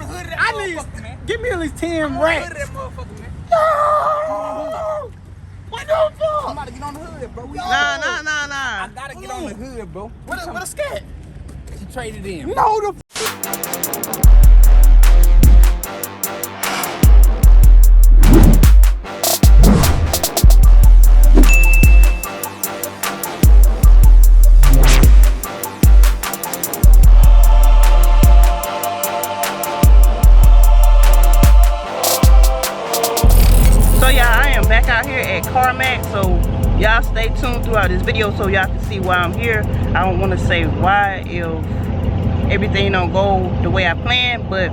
hood of that I motherfucker, need, man. give me at least 10 I want the racks. hood of that motherfucker, man. No! What the I'm fuck? about to get on the hood, bro. Nah. I gotta get on the hood, bro. What a scat? She traded in. No, the So y'all, I am back out here at CarMax, so y'all stay tuned throughout this video so y'all can see why I'm here. I don't want to say why if everything don't go the way I planned, but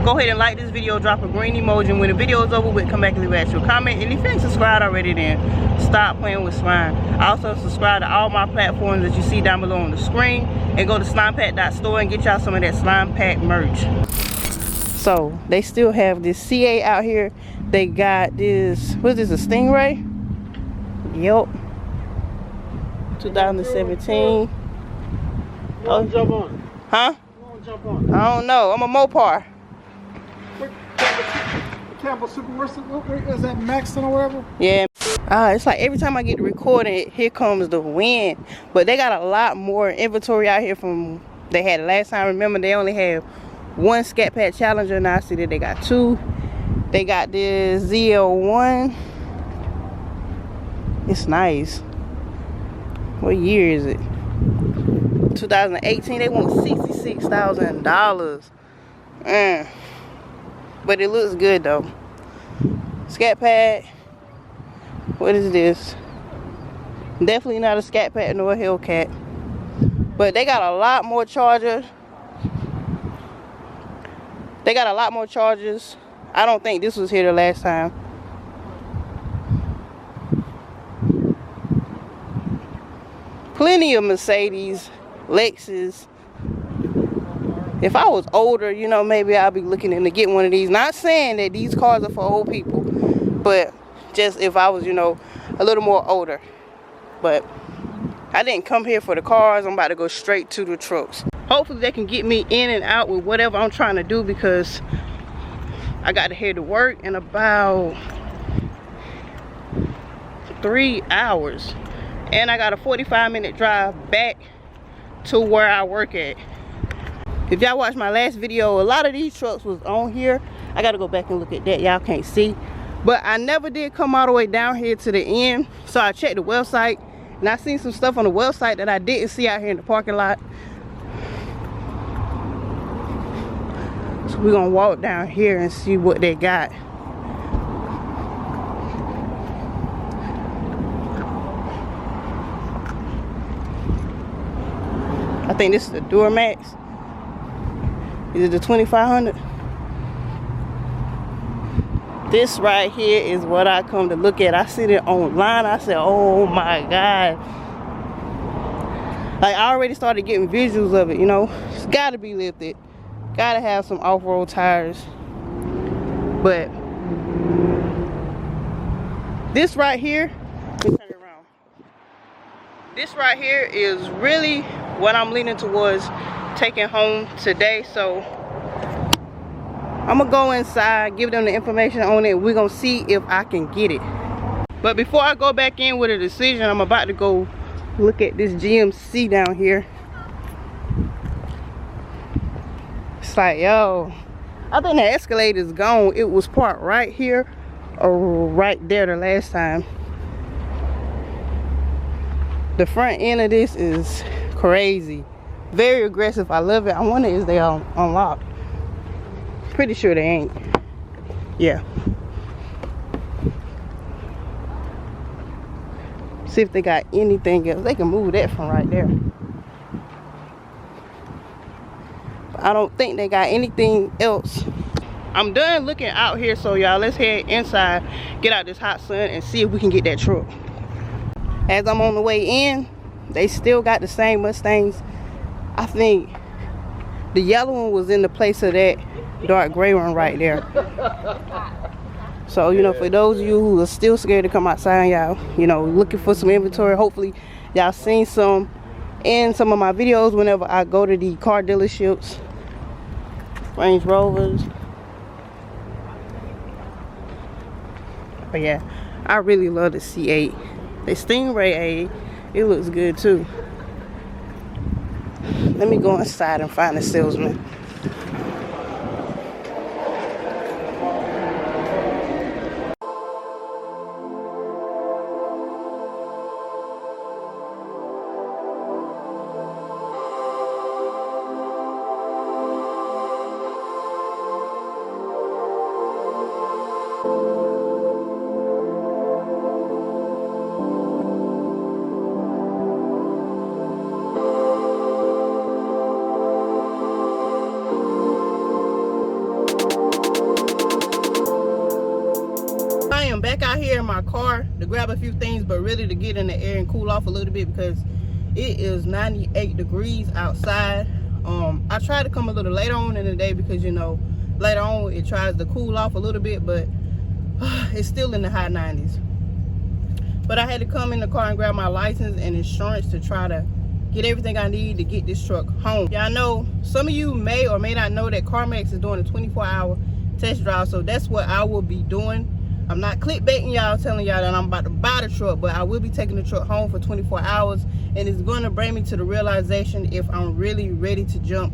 go ahead and like this video, drop a green emoji, and when the video is over with, come back and leave a comment. And if you ain't subscribed already, then stop playing with slime. Also subscribe to all my platforms that you see down below on the screen, and go to slimepack.store and get y'all some of that slime pack merch. So they still have this CA out here. They got this, what is this, a Stingray? Yep. 2017. Oh, jump on. Huh? Jump on. I don't know. I'm a Mopar. Campbell Super, is that Maxton or wherever? Yeah. It's like every time I get to recording it, here comes the wind. But they got a lot more inventory out here from they had last time. Remember, they only had one Scat Pack Challenger. Now I see that they got two. They got this ZL1. It's nice. What year is it? 2018. They want $66,000. But it looks good though. Scat Pack. What is this? Definitely not a Scat Pack nor a Hellcat. But they got a lot more chargers. They got a lot more chargers. I don't think this was here the last time. Plenty of Mercedes, Lexus. If I was older, you know, maybe I'll be looking into getting one of these. Not saying that these cars are for old people, but just if I was, you know, a little more older. But I didn't come here for the cars. I'm about to go straight to the trucks. Hopefully they can get me in and out with whatever I'm trying to do, because I got to head to work in about 3 hours. And I got a 45-minute drive back to where I work at. If y'all watched my last video, a lot of these trucks was on here. I got to go back and look at that. Y'all can't see. But I never did come all the way down here to the end. So I checked the website. And I seen some stuff on the website that I didn't see out here in the parking lot. So we're going to walk down here and see what they got. I think this is the Duramax. Is it the 2500? This right here is what I come to look at. I see it online. I said, oh my God. Like, I already started getting visuals of it, you know. It's gotta be lifted. Gotta have some off-road tires. But this right here, let me turn it around. This right here is really what I'm leaning towards taking home today. So I'm gonna go inside, give them the information on it. We're gonna see if I can get it. But before I go back in with a decision, I'm about to go look at this GMC down here. It's like, yo, I think the Escalade is gone. It was parked right here or right there the last time. The front end of this is crazy. Very aggressive. I love it. I wonder if they are unlocked. Pretty sure they ain't. Yeah. See if they got anything else. They can move that from right there. But I don't think they got anything else. I'm done looking out here, so y'all, let's head inside, get out this hot sun, and see if we can get that truck. As I'm on the way in, they still got the same Mustangs. I think the yellow one was in the place of that dark gray one right there. So, you know, for those of you who are still scared to come outside, y'all, you know, looking for some inventory, hopefully y'all seen some in some of my videos whenever I go to the car dealerships. Range Rovers. But yeah, I really love the C8. The Stingray 8, it looks good too. Let me go inside and find the salesman. Back out here in my car to grab a few things, but really to get in the air and cool off a little bit because it is 98 degrees outside. I tried to come a little later on in the day because, you know, later on it tries to cool off a little bit, but it's still in the high 90s. But I had to come in the car and grab my license and insurance to try to get everything I need to get this truck home. Yeah, I know some of you may or may not know that CarMax is doing a 24-hour test drive, so that's what I will be doing. I'm not clickbaiting y'all, telling y'all that I'm about to buy the truck, but I will be taking the truck home for 24 hours, and it's going to bring me to the realization if I'm really ready to jump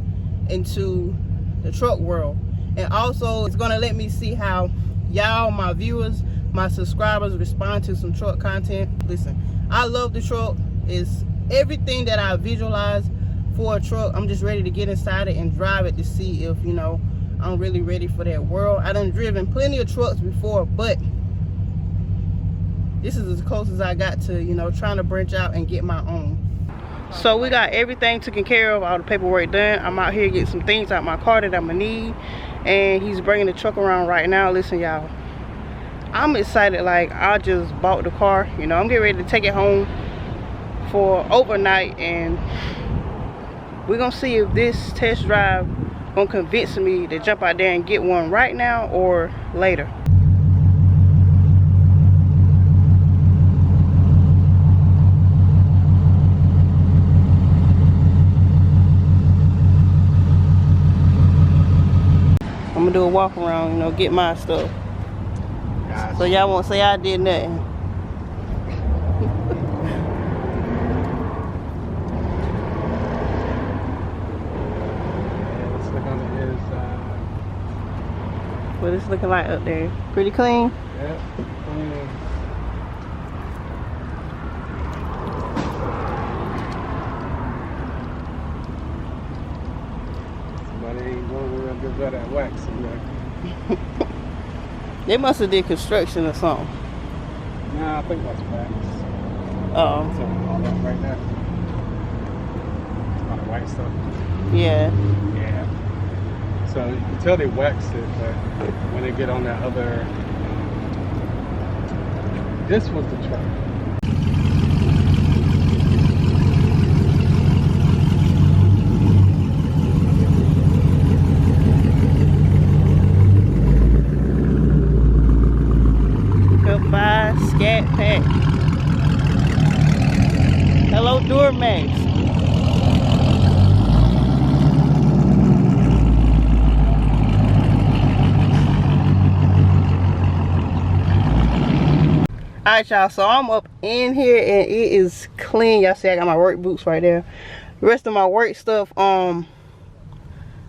into the truck world. And also, it's going to let me see how y'all, my viewers, my subscribers, respond to some truck content. Listen, I love the truck. It's everything that I visualize for a truck. I'm just ready to get inside it and drive it to see if, you know, I'm really ready for that world. I done driven plenty of trucks before, but this is as close as I got to, you know, trying to branch out and get my own. So we got everything taken care of, all the paperwork done. I'm out here getting some things out my car that I'm gonna need, and he's bringing the truck around right now. Listen, y'all, I'm excited. Like, I just bought the car, you know, I'm getting ready to take it home for overnight, and we're gonna see if this test drive gonna convince me to jump out there and get one right now or later. I'm gonna do a walk around, you know, get my stuff. So y'all won't say I did nothing. What it's looking like up there. Pretty clean? Yeah, clean. Somebody ain't going real good at that waxing, man. They must have did construction or something. Nah, I think that's wax. Oh. So all that right now. A lot of white stuff. Yeah. Yeah. So you can tell they waxed it, but when they get on that other, this was the truck. Goodbye, scatpack. Hello, Duramax. Alright, y'all, so I'm up in here and it is clean. Y'all see I got my work boots right there. The rest of my work stuff, I'm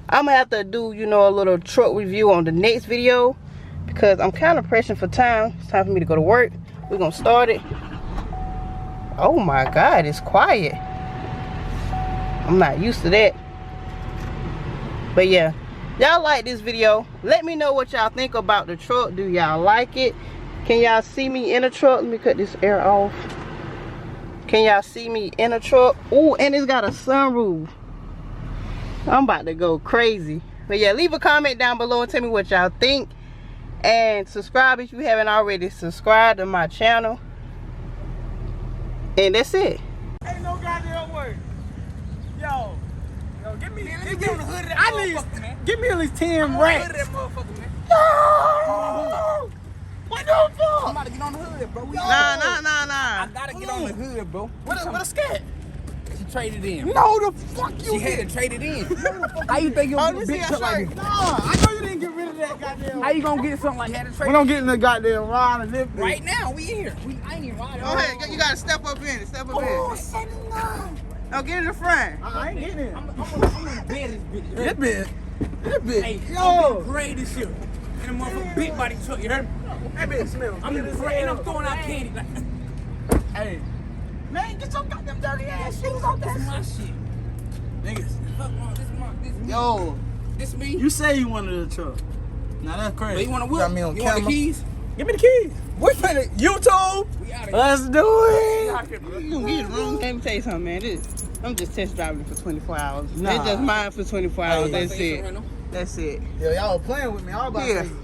gonna have to do, you know, a little truck review on the next video because I'm kind of pressing for time. It's time for me to go to work. We're gonna start it. Oh my God, it's quiet. I'm not used to that. But yeah, y'all like this video. Let me know what y'all think about the truck. Do y'all like it? Can y'all see me in a truck? Let me cut this air off. Can y'all see me in a truck? Oh, and it's got a sunroof. I'm about to go crazy. But yeah, leave a comment down below and tell me what y'all think. And subscribe if you haven't already subscribed to my channel. And that's it. Ain't no goddamn word. Yo, give me on the hood of that motherfucker, man. Give me at least 10 racks. Hood of that motherfucker, man. No! What the fuck? I'm about to get on the hood, bro. Nah. I gotta get on the hood, bro. What a scat? She trade it in. No, the fuck you She had did. to trade it in. How you think you'll get a bitch truck like this? Nah, I know you didn't get rid of that goddamn. How you gonna get something like you had to trade We don't get in the goddamn ride and live. right now? We here. I ain't even riding. Go ahead, you gotta step up in it. Step up in it. 79. Oh, get in the front. I ain't getting it. I'm gonna bed this bitch. This bitch. Hey, Yo. I'm great this year. In a motherfucking big body truck, you heard me? That bitch smells. I'm in the great and I'm throwing out candy. Like, Hey. Man, get your goddamn dirty ass shoes off this that is my shit. shit. Niggas. This me. Yo. This me. You say you wanted a truck. Now that's crazy. But you want a whip? Got me on You want the camera. keys? Give me the keys. We finna YouTube. We out of here. Let's do it. Out here, bro. You gonna get it wrong. Let me tell you something, man. I'm just test driving for 24 hours. Nah. It's just mine for 24 hours. Hey. That's it. That's it. Yo, y'all were playing with me. I was about Yeah. to say,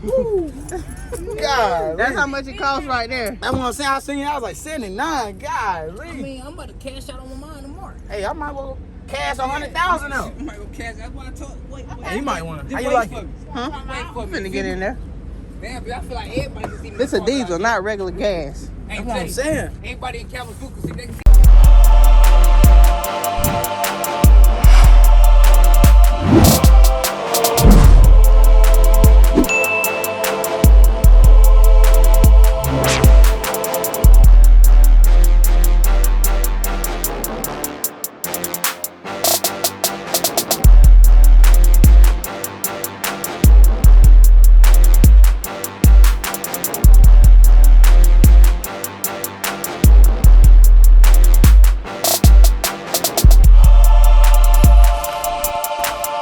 woo. God. That's how much it costs right there. That's what I'm saying. I seen you. I was like 79. God. I mean, I'm about to cash out on my mind tomorrow. Hey, I might well cash 100,000 out. I might go cash. That's why I told. Wait. Hey, you might want to. Just How you wait like for it? me. Huh? Wait for I'm me. finna get in there. Damn, but I feel like everybody just see me. This a diesel, not regular gas. Hey, That's what I'm saying. Everybody in Kalamazoo can see they can see.